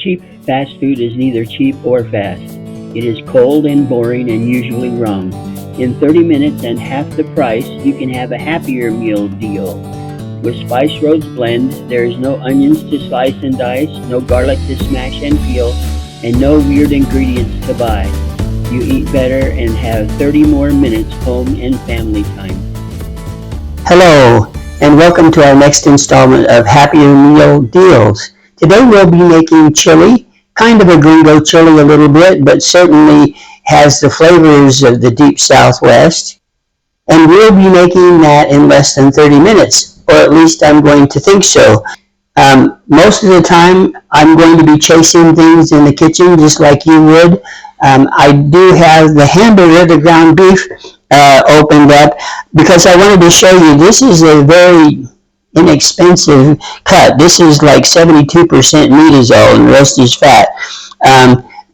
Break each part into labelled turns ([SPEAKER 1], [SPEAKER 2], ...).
[SPEAKER 1] Cheap fast food is neither cheap or fast. It is cold and boring and usually wrong. In 30 minutes and half the price, you can have a happier meal deal. With Spice Roads Blend, there is no onions to slice and dice, no garlic to smash and peel, and no weird ingredients to buy. You eat better and have 30 more minutes home and family time.
[SPEAKER 2] Hello, and welcome to our next installment of Happier Meal Deals. Today we'll be making chili, kind of a gringo chili a little bit, but certainly has the flavors of the deep Southwest. And we'll be making that in less than 30 minutes, or at least I'm going to think so. Most of the time I'm going to be chasing things in the kitchen just like you would. I do have the hamburger, the ground beef, opened up because I wanted to show you this is a very inexpensive cut. This is like 72% meat is all and the rest is fat.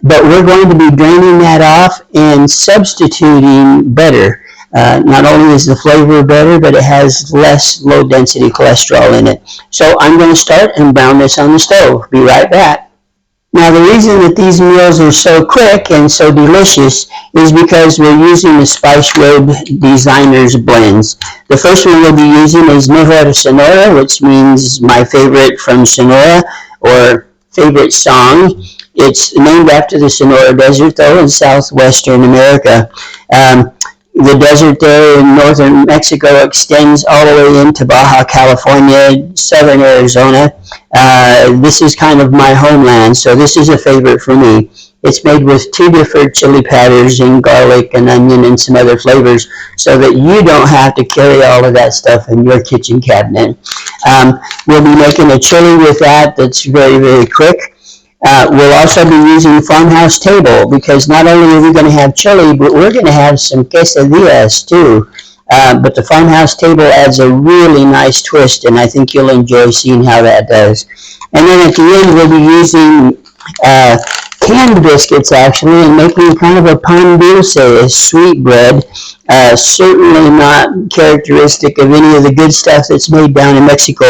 [SPEAKER 2] But we're going to be draining that off and substituting butter. Not only is the flavor better, but it has less low density cholesterol in it. So I'm going to start and brown this on the stove. Be right back. Now the reason that these meals are so quick and so delicious is because we're using the Spice Road Designers blends. The first one we'll be using is Mejor Sonora, which means my favorite from Sonora, or favorite song. It's named after the Sonora Desert, though, in southwestern America. The desert there in northern Mexico extends all the way into Baja California, southern Arizona. This is kind of my homeland, so this is a favorite for me. It's made with 2 different chili powders and garlic and onion and some other flavors so that you don't have to carry all of that stuff in your kitchen cabinet. We'll be making a chili with that that's very, very quick. We'll also be using Farmhouse Table because not only are we going to have chili, but we're going to have some quesadillas too. But the Farmhouse Table adds a really nice twist, and I think you'll enjoy seeing how that does. And then at the end, we'll be using canned biscuits, actually, and making kind of a pan dulce, a sweet bread. Certainly not characteristic of any of the good stuff that's made down in Mexico,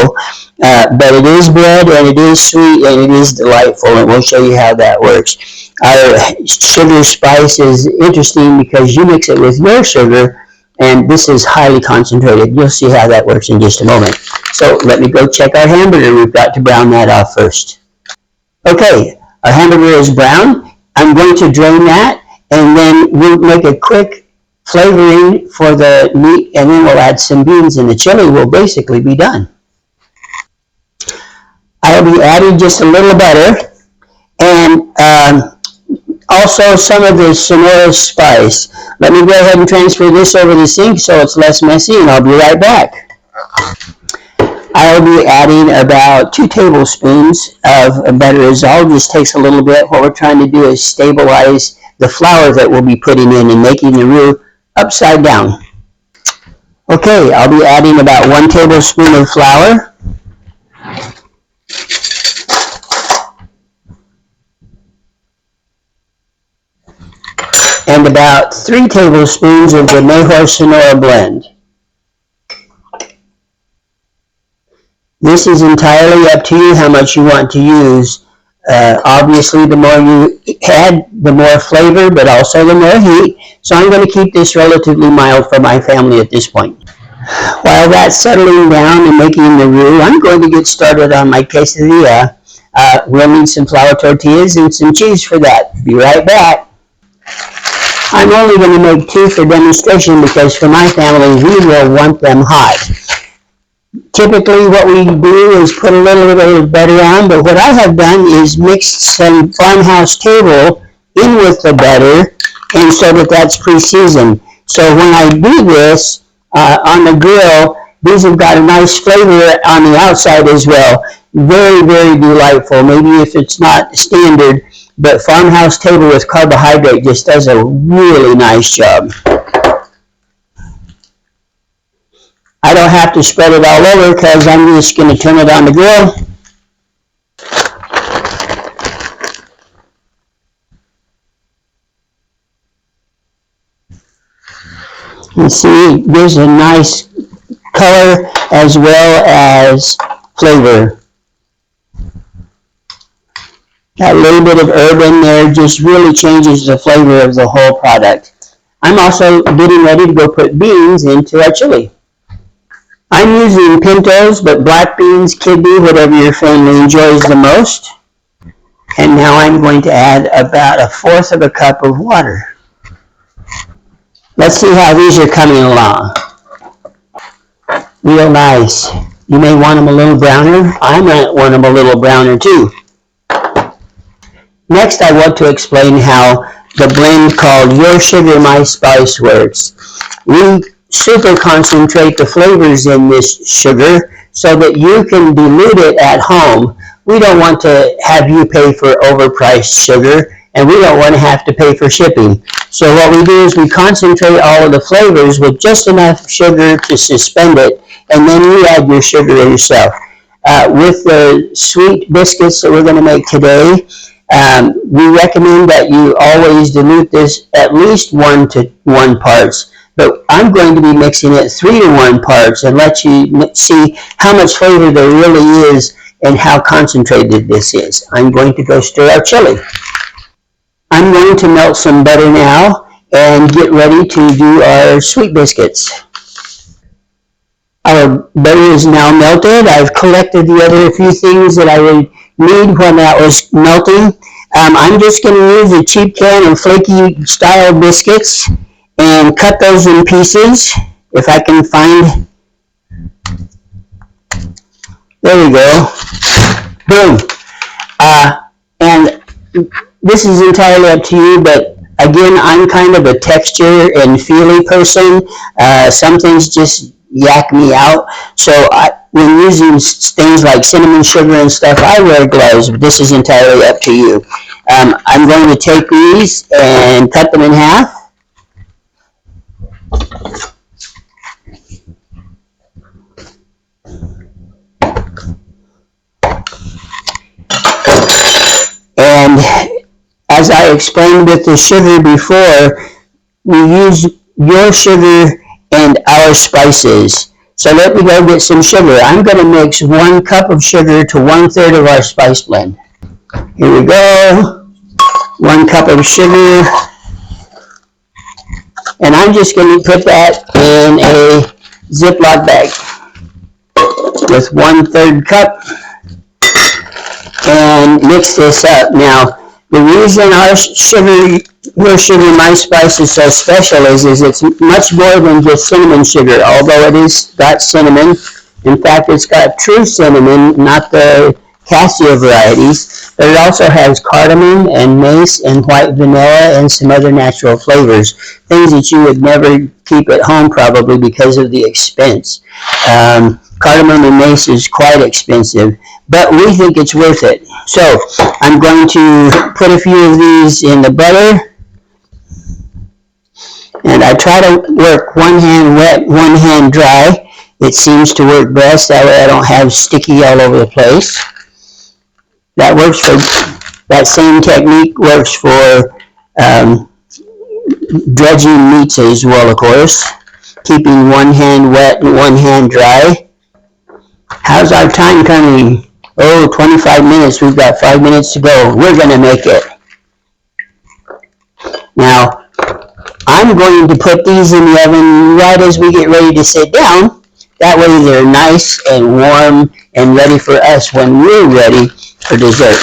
[SPEAKER 2] but it is bread, and it is sweet, and it is delightful, and we'll show you how that works. Our sugar spice is interesting because you mix it with your sugar, and this is highly concentrated. You'll see how that works in just a moment. So let me go check our hamburger. We've got to brown that off first. Okay, our hamburger is brown. I'm going to drain that, and then we'll make a quick flavoring for the meat, and then we'll add some beans, and the chili will basically be done. I'll be adding just a little butter, and also some of the Sonora spice. Let me go ahead and transfer this over the sink so it's less messy, and I'll be right back. I'll be adding about 2 tablespoons of butter as all. Just takes a little bit. What we're trying to do is stabilize the flour that we'll be putting in and making the roux upside down. Okay, I'll be adding about 1 tablespoon of flour. And about 3 tablespoons of the Mejor Sonora blend. This is entirely up to you how much you want to use. Obviously, the more you add, the more flavor, but also the more heat. So I'm going to keep this relatively mild for my family at this point. While that's settling down and making the roux, I'm going to get started on my quesadilla. We'll need some flour tortillas and some cheese for that. Be right back. I'm only going to make 2 for demonstration because for my family, we will want them hot. Typically what we do is put a little bit of butter on, but what I have done is mixed some Farmhouse Table in with the butter, and so that's pre-seasoned. So when I do this on the grill, these have got a nice flavor on the outside as well. Very, very delightful. Maybe if it's not standard, but Farmhouse Table with carbohydrate just does a really nice job. I don't have to spread it all over because I'm just going to turn it on the grill. You see, there's a nice color as well as flavor. That little bit of herb in there just really changes the flavor of the whole product. I'm also getting ready to go put beans into our chili. I'm using pintos, but black beans, kidney, whatever your family enjoys the most. And now I'm going to add about 1/4 of a cup of water. Let's see how these are coming along. Real nice. You may want them a little browner. I might want them a little browner too. Next, I want to explain how the blend called Your Sugar, My Spice works. We super concentrate the flavors in this sugar so that you can dilute it at home. We don't want to have you pay for overpriced sugar, and we don't want to have to pay for shipping. So what we do is we concentrate all of the flavors with just enough sugar to suspend it, and then you add your sugar yourself. With the sweet biscuits that we're going to make today, we recommend that you always dilute this at least 1 to 1 parts. But I'm going to be mixing it 3 to 1 parts and let you see how much flavor there really is and how concentrated this is. I'm going to go stir our chili. I'm going to melt some butter now and get ready to do our sweet biscuits. Our butter is now melted. I've collected the other few things that I would need when that was melting. I'm just going to use a cheap can of flaky style biscuits and cut those in pieces. If I can find, there we go. Boom. And this is entirely up to you, but again, I'm kind of a texture and feely person. Some things just yak me out. So when using things like cinnamon sugar and stuff, I wear gloves, but this is entirely up to you. I'm going to take these and cut them in half. And as I explained with the sugar before, we use your sugar and our spices. So let me go get some sugar. I'm going to mix 1 cup of sugar to 1/3 of our spice blend. Here we go. 1 cup of sugar. And I'm just going to put that in a Ziploc bag with 1/3 cup and mix this up. Now, the reason our sugar, Your Sugar, My Spice is so special is it's much more than just cinnamon sugar, although it is got cinnamon. In fact, it's got true cinnamon, not the cassia varieties, but it also has cardamom and mace and white vanilla and some other natural flavors, things that you would never keep at home probably because of the expense. Cardamom and mace is quite expensive, but we think it's worth it. So I'm going to put a few of these in the butter, and I try to work one hand wet, one hand dry. It seems to work best, that way I don't have sticky all over the place. That works for, that same technique works for dredging meats as well, of course. Keeping one hand wet and one hand dry. How's our time coming? 25 minutes. We've got 5 minutes to go. We're going to make it. Now, I'm going to put these in the oven right as we get ready to sit down. That way they're nice and warm and ready for us when we're ready for dessert.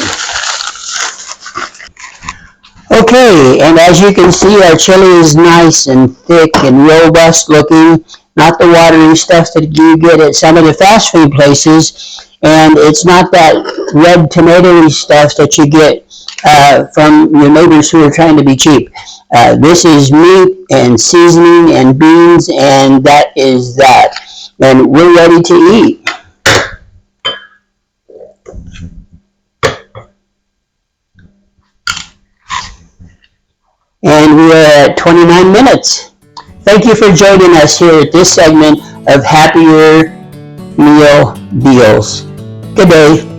[SPEAKER 2] Okay, and as you can see, our chili is nice and thick and robust looking, not the watery stuff that you get at some of the fast food places, and it's not that red tomatoey stuff that you get from your neighbors who are trying to be cheap. This is meat and seasoning and beans, and that is that. And we're ready to eat. And we're at 29 minutes. Thank you for joining us here at this segment of Happier Meal Deals. Good day.